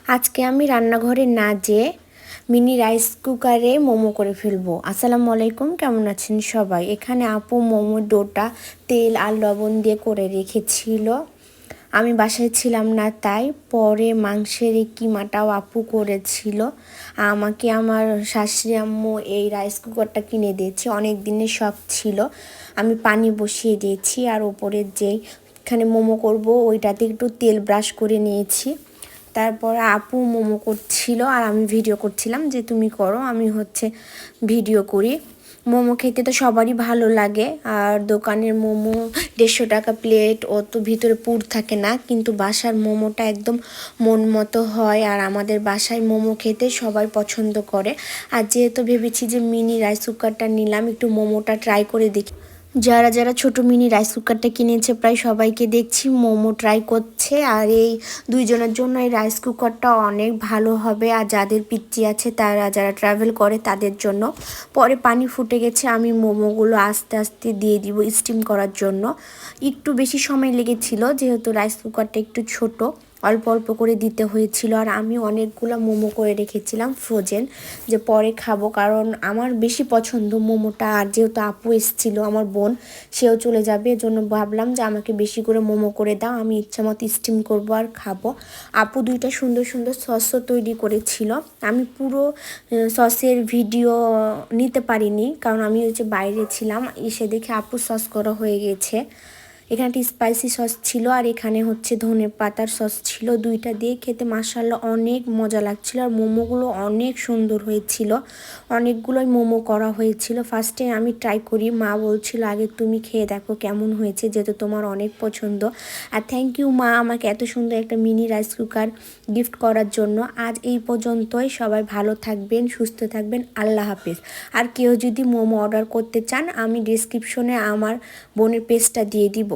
আজকে আমি রান্নাঘরে না যেয়ে মিনি রাইস কুকারে মোমো করে ফেলবো। আসসালামু আলাইকুম, কেমন আছেন সবাই? এখানে আপু মোমো ডোটা তেল আর লবণ দিয়ে করে রেখেছিল। আমি বাসায় ছিলাম না, তাই পরে মাংসের এই কিমাটাও আপু করেছিল। আমাকে আমার শাশুড়ি আম্মু এই রাইস কুকারটা কিনে দিয়েছে, অনেক দিনের শখ ছিল। আমি পানি বসিয়ে দিয়েছি আর ওপরে যেই এখানে মোমো করব ওইটাতে একটু তেল ব্রাশ করে নিয়েছি। তারপর আপু মোমো করছিল আর আমি ভিডিও করছিলাম যে তুমি করো, আমি ভিডিও করি। মোমো খেতে তো সবারই ভালো লাগে, আর দোকানের মোমো 150 টাকা প্লেট, ও তো ভিতরে পুর থাকে না, কিন্তু বাসার মোমোটা একদম মন মতো হয়। আর আমাদের বাসায় মোমো খেতে সবাই পছন্দ করে। আর যেহেতু ভেবেছি যে মিনি রাইস কুকারটা নিলাম, একটু মোমোটা ট্রাই করে দেখি। যারা যারা ছোট মিনি রাইস কুকারটা কিনেছে প্রায় সবাইকে দেখছি মোমো ট্রাই করছে। আর এই দুইজনের জন্য এই রাইস কুকারটা অনেক ভালো হবে, আর যাদের পিচ্চি আছে তারা যারা ট্রাভেল করে তাদের জন্য। পরে পানি ফুটে গেছে, আমি মোমোগুলো আস্তে আস্তে দিয়ে দিব স্টিম করার জন্য। একটু বেশি সময় লেগেছিল যেহেতু রাইস কুকারটা একটু ছোট, অল্প অল্প করে দিতে হয়েছিল। আর আমি অনেকগুলো মোমো করে রেখেছিলাম ফ্রোজেন, যে পরে খাবো, কারণ আমার বেশি পছন্দ মোমোটা। আর যেহেতু আপু এসেছিলো আমার বোন, সেও চলে যাবে, এজন্য ভাবলাম যে আমাকে বেশি করে মোমো করে দাও, আমি ইচ্ছা মতো স্টিম করবো আর খাবো। আপু দুইটা সুন্দর সুন্দর সসও তৈরি করেছিল। আমি পুরো সসের ভিডিও নিতে পারিনি, কারণ আমি বাইরে ছিলাম। এসে দেখে আপু সস করা হয়ে গেছে। এখানে একটা স্পাইসি সস ছিল, আর এখানে ধনে পাতার সস ছিল। দুইটা দিয়ে খেতে মাশাআল্লাহ অনেক মজা লাগছিল। আর মোমোগুলো অনেক সুন্দর হয়েছিল, অনেকগুলোই মোমো করা হয়েছিল। ফার্স্টে আমি ট্রাই করি, মা বলছিল আগে তুমি খেয়ে দেখো কেমন হয়েছে, যেহেতু তোমার অনেক পছন্দ। আর থ্যাংক ইউ মা, আমাকে এত সুন্দর একটা মিনি রাইস কুকার গিফট করার জন্য। আজ এই পর্যন্তই, সবাই ভালো থাকবেন, সুস্থ থাকবেন, আল্লাহ হাফিজ। আর কেউ যদি মোমো অর্ডার করতে চান, আমি ডিসক্রিপশনে আমার বোনের পেজটা দিয়ে দিব।